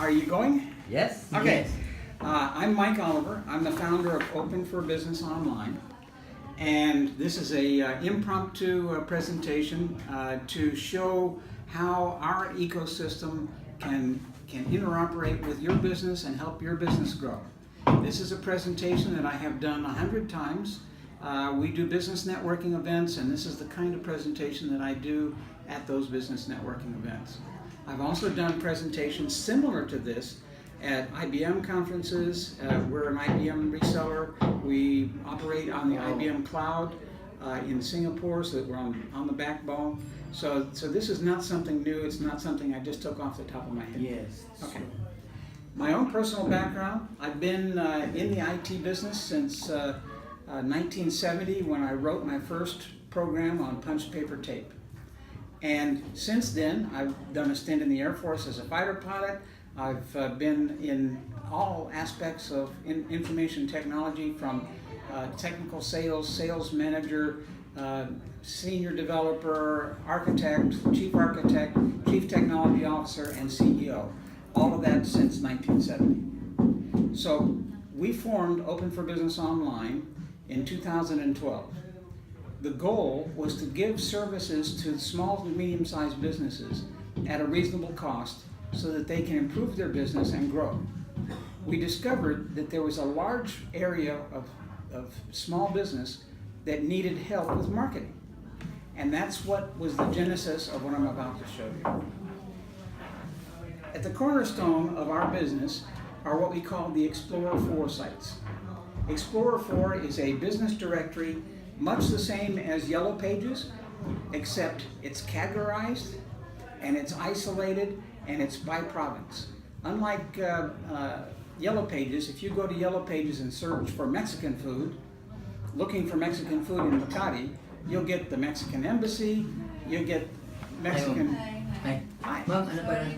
Are you going? Yes. Okay. Yes. I'm Mike Oliver. I'm the founder of Open for Business Online. And this is a impromptu presentation to show how our ecosystem can interoperate with your business and help your business grow. This is a presentation that I have done 100 times. We do business networking events, and this is the kind of presentation that I do at those business networking events. I've also done presentations similar to this at IBM conferences. We're an IBM reseller. We operate on the IBM cloud in Singapore, so that we're on the backbone. So this is not something new. It's not something I just took off the top of my head. Yes. Okay. My own personal background, I've been in the IT business since 1970 when I wrote my first program on punched paper tape. And since then, I've done a stint in the Air Force as a fighter pilot. I've been in all aspects of information technology, from technical sales, sales manager, senior developer, architect, chief technology officer, and CEO. All of that since 1970. So we formed Open for Business Online in 2012. The goal was to give services to small to medium-sized businesses at a reasonable cost so that they can improve their business and grow. We discovered that there was a large area of small business that needed help with marketing. And that's what was the genesis of what I'm about to show you. At the cornerstone of our business are what we call the Explorer 4 sites. Explorer 4 is a business directory much the same as Yellow Pages, except it's categorized and it's isolated and it's by province. Unlike Yellow Pages, if you go to Yellow Pages and search for Mexican food, looking for Mexican food in Makati, you'll get the Mexican Embassy, you'll get Mexican... Hi. Hi. Ma'am, ano pa rin?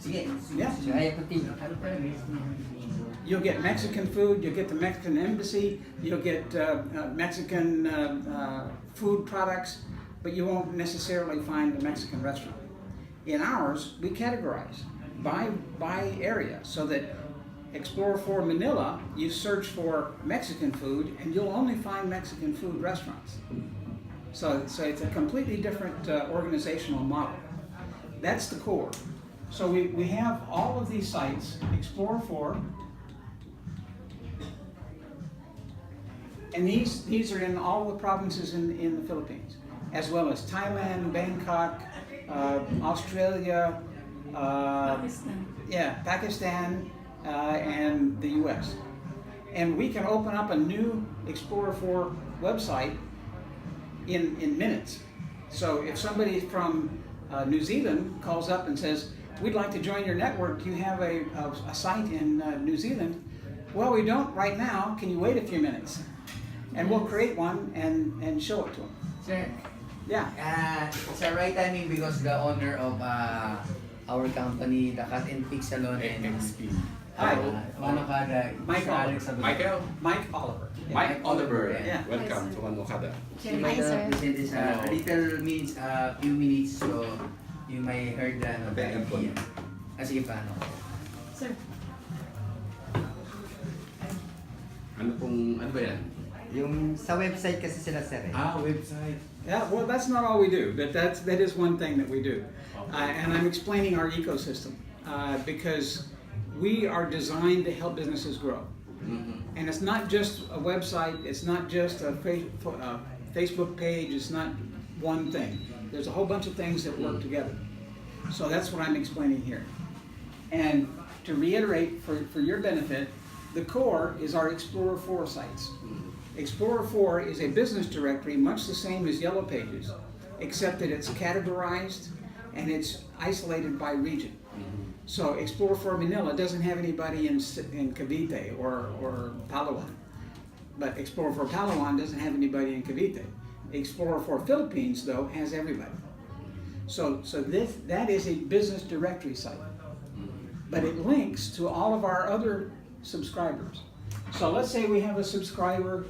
Sige. Yeah. Kaya ko din. Ano pa rin? You'll get Mexican food, you'll get the Mexican Embassy, you'll get Mexican food products, but you won't necessarily find the Mexican restaurant. In ours, we categorize by area, so that Explorer 4 Manila, you search for Mexican food and you'll only find Mexican food restaurants. So it's a completely different organizational model. That's the core. So we have all of these sites, Explorer 4, and these are in all the provinces in the Philippines, as well as Thailand, Bangkok, Australia, Pakistan, and the US. And we can open up a new Explorer 4 website in minutes. So if somebody from New Zealand calls up and says, "We'd like to join your network, do you have a site in New Zealand?" "Well, we don't right now. Can you wait a few minutes?" And we'll create one and show it to them. Sir. Yeah. It's a right timing because the owner of our company, the Cut and Fix Salon, and Hi. OneOkada. Mike Oliver. Michael? Mike Oliver. Yeah. Mike Oliver. Yeah. Welcome to OneOkada. She might present this a little means few minutes, so you may heard the idea. Sige pa, ano? Sir. Ano ba yan? Yung sa website kasi sila, sir. Website. Yeah, well, that's not all we do, but that is one thing that we do. And I'm explaining our ecosystem because we are designed to help businesses grow. Mm-hmm. And it's not just a website, it's not just a Facebook page, it's not one thing. There's a whole bunch of things that work together. So that's what I'm explaining here. And to reiterate for your benefit, the core is our Explorer 4 sites. Explorer 4 is a business directory much the same as Yellow Pages, except that it's categorized and it's isolated by region. So Explorer 4 Manila doesn't have anybody in Cavite or Palawan, but Explorer 4 Palawan doesn't have anybody in Cavite. Explorer 4 Philippines, though, has everybody. So that is a business directory site, but it links to all of our other subscribers. So let's say we have a subscriber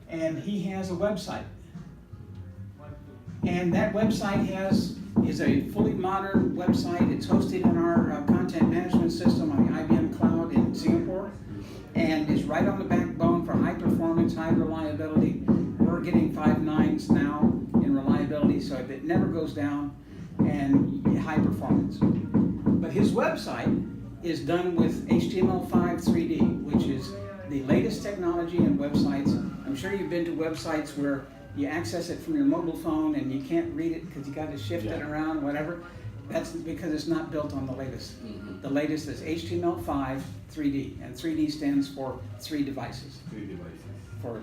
and he has a website, and that website is a fully modern website. It's hosted in our content management system. right on the backbone for high performance, high reliability. We're getting 5 nines now in reliability, so it never goes down, and high performance. But his website is done with HTML5 3D, which is the latest technology in websites. I'm sure you've been to websites where you access it from your mobile phone and you can't read it because you got to shift it around, whatever. That's because it's not built on the latest. The latest is HTML5 3D, and 3D stands for 3 devices. 3 devices. For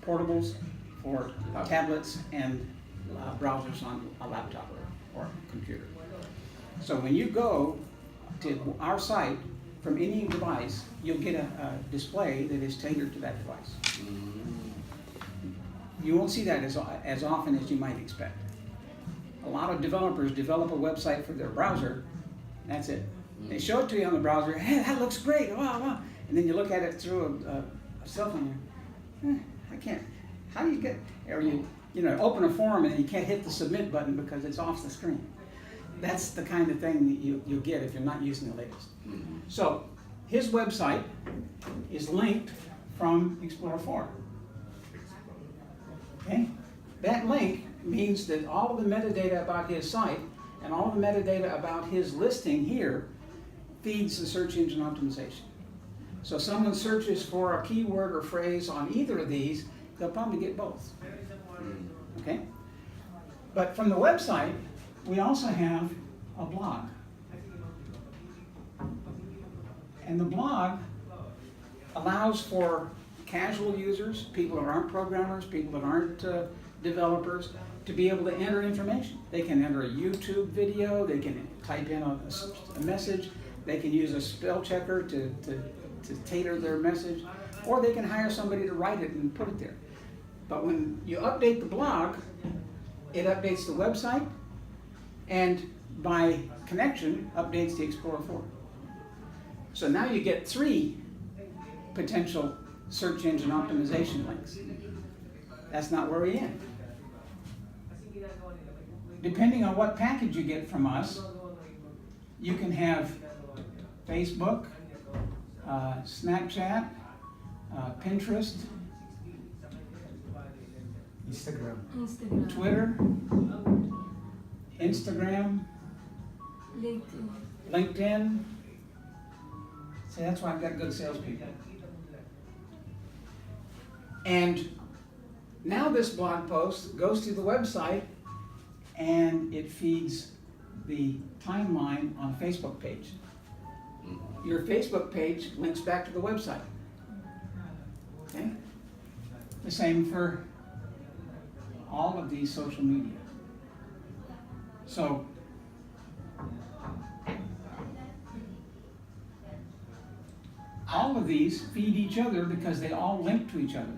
portables, for tablets, and browsers on a laptop or computer. So when you go to our site from any device, you'll get a display that is tailored to that device. You won't see that as often as you might expect. A lot of developers develop a website for their browser, that's it. They show it to you on the browser, hey, that looks great, wow, wow. And then you look at it through a cell phone, I can't, how do you get, or you open a form and you can't hit the submit button because it's off the screen. That's the kind of thing that you'll get if you're not using the latest. So his website is linked from Explorer 4. Okay? That link means that all of the metadata about his site and all of the metadata about his listing here feeds the search engine optimization. So if someone searches for a keyword or phrase on either of these, they'll probably get both. Okay? But from the website, we also have a blog. And the blog allows for casual users, people that aren't programmers, people that aren't developers, to be able to enter information. They can enter a YouTube video, they can type in a message, they can use a spell checker to tailor their message, or they can hire somebody to write it and put it there. But when you update the blog, it updates the website, and by connection, updates the Explorer 4. So now you get 3 potential search engine optimization links. That's not where we end. Depending on what package you get from us, you can have Facebook, Snapchat, Pinterest, Instagram. Twitter, Instagram, LinkedIn. See, that's why I've got good salespeople. And now this blog post goes to the website and it feeds the timeline on a Facebook page. Your Facebook page links back to the website. Okay? The same for all of these social media. So, all of these feed each other because they all link to each other.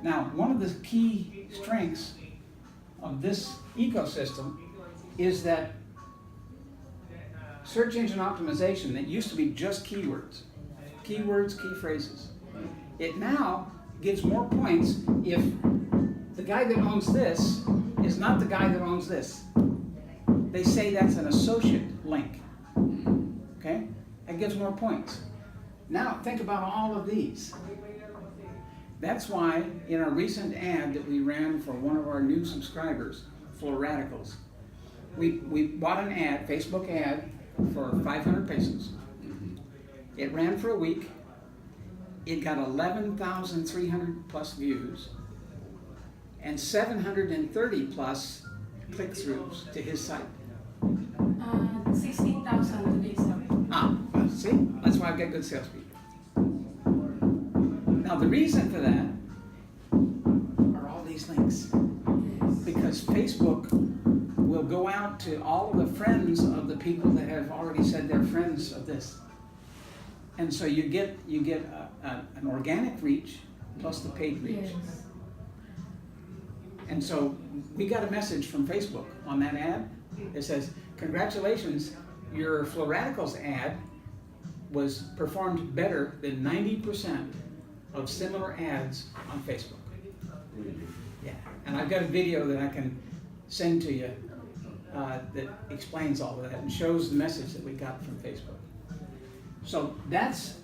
Now, one of the key strengths of this ecosystem is that search engine optimization that used to be just keywords, key phrases, it now gives more points if the guy that owns this is not the guy that owns this. They say that's an associate link. Okay? That gives more points. Now, think about all of these. That's why in a recent ad that we ran for one of our new subscribers, Flow Radicals, we bought an ad, Facebook ad, for 500 pesos. It ran for a week. It got 11,300 plus views and 730 plus click-throughs to his site. 16,000 today, sorry. Well, see? That's why I've got good salespeople. Now, the reason for that are all these links. Because Facebook will go out to all of the friends of the people that have already said they're friends of this. And so you get an organic reach plus the paid reach. Yes. And so we got a message from Facebook on that ad that says, congratulations, your Flow Radicals ad was performed better than 90% of similar ads on Facebook. Yeah, and I've got a video that I can send to you that explains all of that and shows the message that we got from Facebook. So that's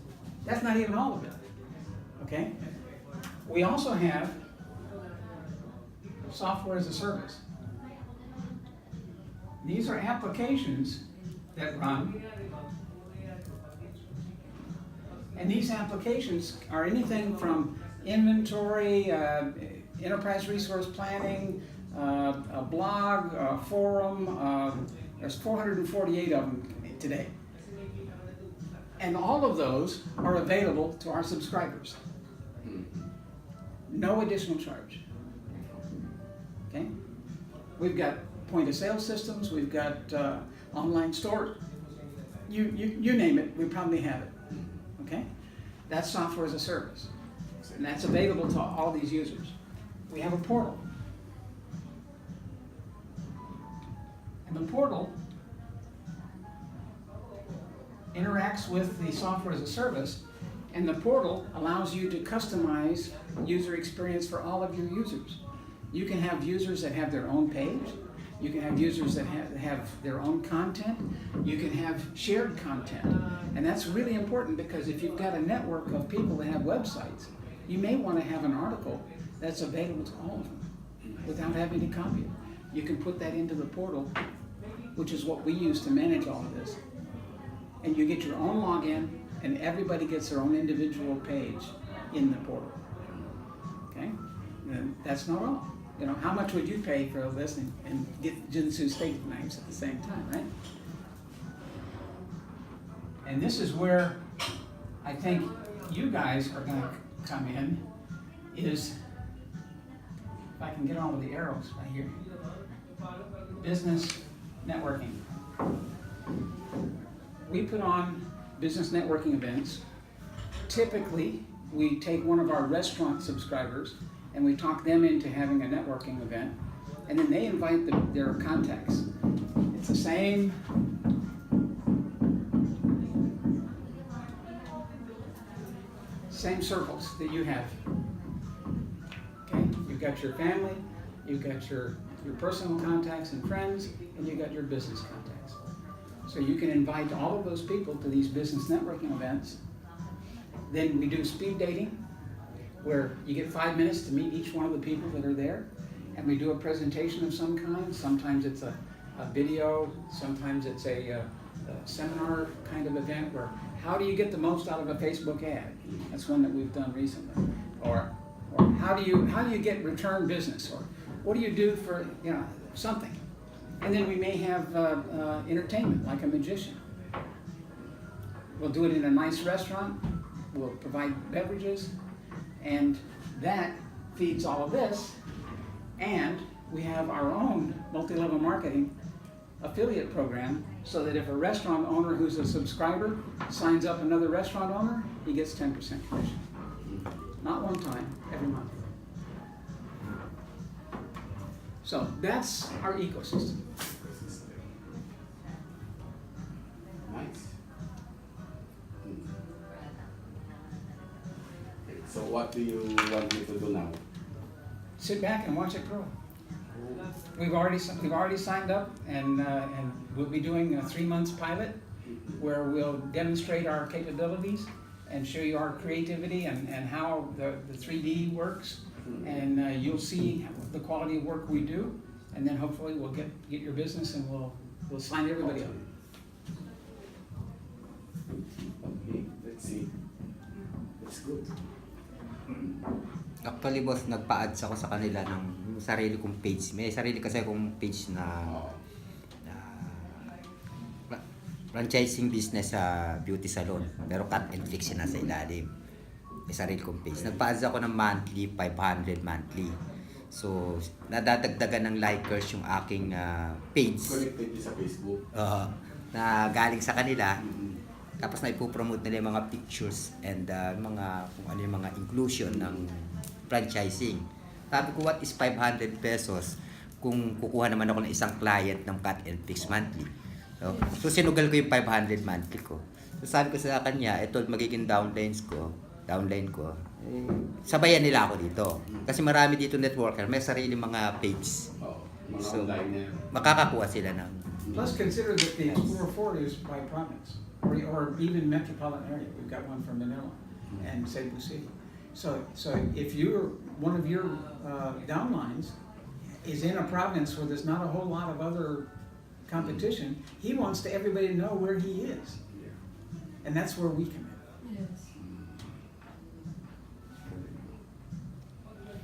That's not even all of it. Okay? We also have software as a service. These are applications that run, and these applications are anything from inventory, enterprise resource planning, a blog, a forum. There's 448 of them today. And all of those are available to our subscribers. No additional charge. Okay? We've got point of sale systems, we've got online store. You name it, we probably have it. Okay? That's software as a service. And that's available to all these users. We have a portal. And the portal interacts with the software as a service, and the portal allows you to customize user experience for all of your users. You can have users that have their own page. You can have users that have their own content. You can have shared content. And that's really important, because if you've got a network of people that have websites, you may want to have an article that's available to all of them without having to copy it. You can put that into the portal, which is what we use to manage all of this. And you get your own login, and everybody gets their own individual page in the portal. Okay? And that's not all. You know, how much would you pay for this and get Jinsu steak knives at the same time, right? And this is where I think you guys are going to come in, is, if I can get on with the arrows right here, business networking. We put on business networking events. Typically, we take one of our restaurant subscribers and we talk them into having a networking event, and then they invite their contacts. It's the same circles that you have. Okay? You've got your family, you've got your personal contacts and friends, and you've got your business contacts. So you can invite all of those people to these business networking events. Then we do speed dating, where you get 5 minutes to meet each one of the people that are there, and we do a presentation of some kind. Sometimes it's a video, sometimes it's a seminar kind of event, where how do you get the most out of a Facebook ad? That's one that we've done recently. Or how do you get return business? Or what do you do for, you know, something? And then we may have entertainment, like a magician. We'll do it in a nice restaurant. We'll provide beverages, and that feeds all of this. And we have our own multi-level marketing affiliate program, so that if a restaurant owner who's a subscriber signs up another restaurant owner, he gets 10% commission. Not one time, every month. So that's our ecosystem. Nice. So what do you want me to do now? Sit back and watch it grow. We've already signed up, and we'll be doing a 3 months pilot where we'll demonstrate our capabilities and show you our creativity and how the 3D works, and you'll see the quality of work we do, and then hopefully we'll get your business, and we'll sign everybody up. Okay, let's see. That's good. Actually, boss, nagpa-ads ako sa kanila ng sarili kong page. May sarili kasi akong page na franchising business sa beauty salon. Pero cut and fix na sa ilalim. May sarili kong page. Nagpa-ads ako ng monthly, 500 monthly. So, nadadagdagan ng likers yung aking page. Connected sa Facebook. Na galing sa kanila. Tapos na ipopromote nila yung mga pictures and mga kung ano yung mga inclusion ng franchising. Sabi ko, what is 500 pesos kung kukuha naman ako ng isang client ng cut and fix monthly? So sinugal ko yung 500 monthly ko. So sabi ko sa kanya, ito magiging downline ko. Sabayan nila ako dito. Kasi marami dito networker, may sarili mga page. Mga So online na. makakakuha sila ng Plus, consider that the Explorer 4 is by province, or even metropolitan area. We've got one from Manila and Cebu City. So if one of your downlines is in a province where there's not a whole lot of other competition, he wants everybody to know where he is, and that's where we come in. Yes.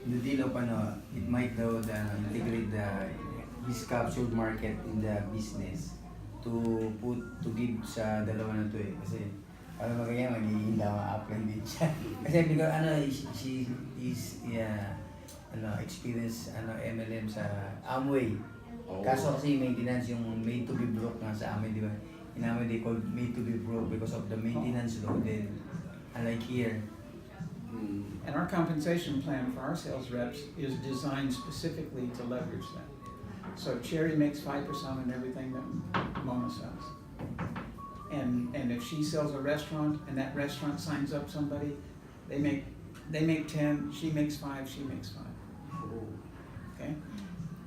The deal of it might though integrate his captured market in the business to give sa dalawa na to kasi alam mo kaya maghihinda ma-apply din siya kasi because she is experience MLM sa Amway. Kaso kasi maintenance yung made to be broke nga sa Amway, di ba? In Amway they call made to be broke because of the maintenance law. Then unlike here, And our compensation plan for our sales reps is designed specifically to leverage that. So Cherry makes 5% on everything that Mona sells. And if she sells a restaurant and that restaurant signs up somebody, they make 10, she makes 5, she makes 5. Okay?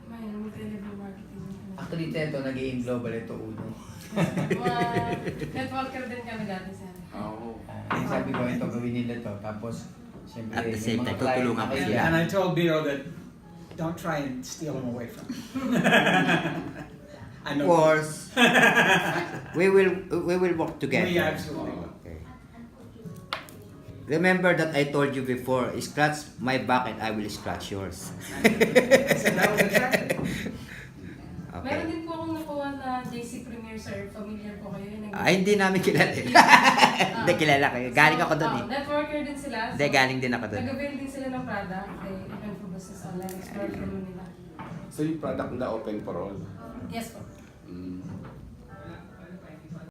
May multi-level marketing. actually ito naging global ito uno. Networker din kami dati sa Oo. Sabi ko ito gawin nila to tapos siyempre At the same may mga time, client tutulungan na ko kayo. sila. And I told Biro that don't try and steal them away from me. I Of know. course, we will work together. We absolutely will. Okay. Remember that I told you before, scratch my back and I will scratch yours. I said that was attractive. Okay. Meron din po akong nakuha na JC Premier, sir. Familiar po kayo. Yung Ay, hindi namin kilala. Hindi kilala kayo. Galing ako doon eh. Networker din sila. Hindi, galing din ako doon. Nag-avail din sila ng product. Kay Open for Business Online. Explore naman nila. So yung product na open for all. Yes po. Mm.